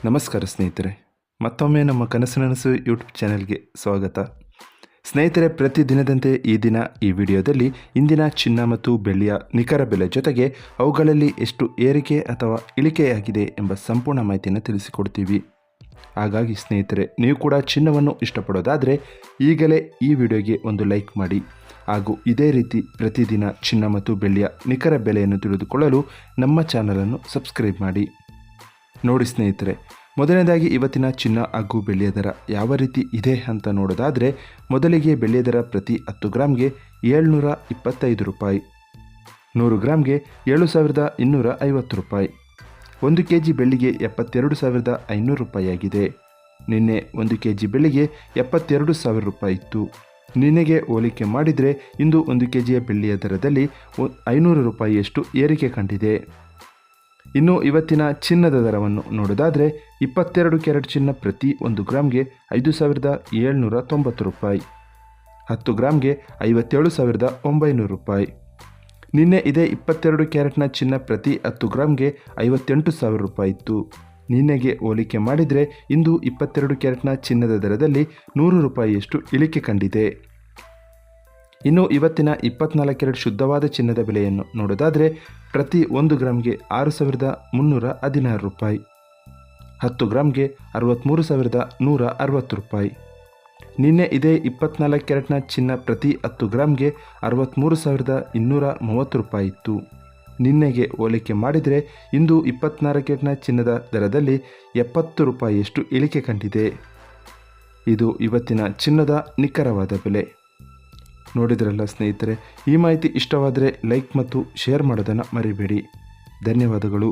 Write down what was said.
ನಮಸ್ಕಾರ ಸ್ನೇಹಿತರೆ, ಮತ್ತೊಮ್ಮೆ ನಮ್ಮ ಕನಸು ಯೂಟ್ಯೂಬ್ ಚಾನೆಲ್ಗೆ ಸ್ವಾಗತ. ಸ್ನೇಹಿತರೆ, ಪ್ರತಿದಿನದಂತೆ ಈ ದಿನ ಈ ವಿಡಿಯೋದಲ್ಲಿ ಇಂದಿನ ಚಿನ್ನ ಮತ್ತು ಬೆಳ್ಳಿಯ ನಿಖರ ಬೆಲೆ ಜೊತೆಗೆ ಅವುಗಳಲ್ಲಿ ಎಷ್ಟು ಏರಿಕೆ ಅಥವಾ ಇಳಿಕೆಯಾಗಿದೆ ಎಂಬ ಸಂಪೂರ್ಣ ಮಾಹಿತಿಯನ್ನು ತಿಳಿಸಿಕೊಡ್ತೀವಿ. ಹಾಗಾಗಿ ಸ್ನೇಹಿತರೆ, ನೀವು ಕೂಡ ಚಿನ್ನವನ್ನು ಇಷ್ಟಪಡೋದಾದರೆ ಈಗಲೇ ಈ ವಿಡಿಯೋಗೆ ಒಂದು ಲೈಕ್ ಮಾಡಿ ಹಾಗೂ ಇದೇ ರೀತಿ ಪ್ರತಿದಿನ ಚಿನ್ನ ಮತ್ತು ಬೆಳ್ಳಿಯ ನಿಖರ ಬೆಲೆಯನ್ನು ತಿಳಿದುಕೊಳ್ಳಲು ನಮ್ಮ ಚಾನಲನ್ನು ಸಬ್ಸ್ಕ್ರೈಬ್ ಮಾಡಿ. ನೋಡಿ ಸ್ನೇಹಿತರೆ, ಮೊದಲನೇದಾಗಿ ಇವತ್ತಿನ ಚಿನ್ನ ಹಾಗೂ ಬೆಳ್ಳಿಯ ದರ ಯಾವ ರೀತಿ ಇದೆ ಅಂತ ನೋಡೋದಾದರೆ, ಮೊದಲಿಗೆ ಬೆಳ್ಳಿಯ ದರ ಪ್ರತಿ 10 ಗ್ರಾಮ್ಗೆ 725 ರೂಪಾಯಿ, 100 ಗ್ರಾಮ್ಗೆ 7250 ರೂಪಾಯಿ, 1 kg ಬೆಳ್ಳಿಗೆ 72,500 ರೂಪಾಯಿ ಆಗಿದೆ. ನಿನ್ನೆ 1 kg ಬೆಳ್ಳಿಗೆ 72,000 ರೂಪಾಯಿ ಇತ್ತು. ನಿನ್ನೆಗೆ ಹೋಲಿಕೆ ಮಾಡಿದರೆ ಇಂದು 1 kg ಬೆಳ್ಳಿಯ ದರದಲ್ಲಿ 500 ರೂಪಾಯಿಯಷ್ಟು ಏರಿಕೆ ಕಂಡಿದೆ. ಇನ್ನು ಇವತ್ತಿನ ಚಿನ್ನದ ದರವನ್ನು ನೋಡೋದಾದರೆ, 22 ಕ್ಯಾರೆಟ್ ಚಿನ್ನ ಪ್ರತಿ 1 ಗ್ರಾಮ್ಗೆ 5,790 ರೂಪಾಯಿ, 10 ಗ್ರಾಮ್ಗೆ 57,900 ರೂಪಾಯಿ. ನಿನ್ನೆ ಇದೇ 22 ಕ್ಯಾರೆಟ್ನ ಚಿನ್ನ ಪ್ರತಿ 10 ಗ್ರಾಮ್ಗೆ 58,000 ರೂಪಾಯಿ ಇತ್ತು. ನಿನ್ನೆಗೆ ಹೋಲಿಕೆ ಮಾಡಿದರೆ ಇಂದು 22 ಕ್ಯಾರೆಟ್ನ ಚಿನ್ನದ ದರದಲ್ಲಿ 100 ರೂಪಾಯಿಯಷ್ಟು ಇಳಿಕೆ ಕಂಡಿದೆ. ಇನ್ನು ಇವತ್ತಿನ 24 ಕ್ಯಾರೆಟ್ ಶುದ್ಧವಾದ ಚಿನ್ನದ ಬೆಲೆಯನ್ನು ನೋಡೋದಾದರೆ, ಪ್ರತಿ 1 ಗ್ರಾಮ್ಗೆ 6,316 ರೂಪಾಯಿ, 10 ಗ್ರಾಮ್ಗೆ 63,160 ರೂಪಾಯಿ. ನಿನ್ನೆ ಇದೇ 24 ಕ್ಯಾರೆಟ್ನ ಚಿನ್ನ ಪ್ರತಿ 10 ಗ್ರಾಮ್ಗೆ 63,230 ರೂಪಾಯಿ ಇತ್ತು. ನಿನ್ನೆಗೆ ಹೋಲಿಕೆ ಮಾಡಿದರೆ ಇಂದು 24 ಕ್ಯಾರೆಟ್ನ ಚಿನ್ನದ ದರದಲ್ಲಿ 70 ರೂಪಾಯಿಯಷ್ಟು ಇಳಿಕೆ ಕಂಡಿದೆ. ಇದು ಇವತ್ತಿನ ಚಿನ್ನದ ನಿಖರವಾದ ಬೆಲೆ. ನೋಡಿದ್ರಲ್ಲ ಸ್ನೇಹಿತರೆ, ಈ ಮಾಹಿತಿ ಇಷ್ಟವಾದರೆ ಲೈಕ್ ಮತ್ತು ಶೇರ್ ಮಾಡೋದನ್ನು ಮರಿಬೇಡಿ. ಧನ್ಯವಾದಗಳು.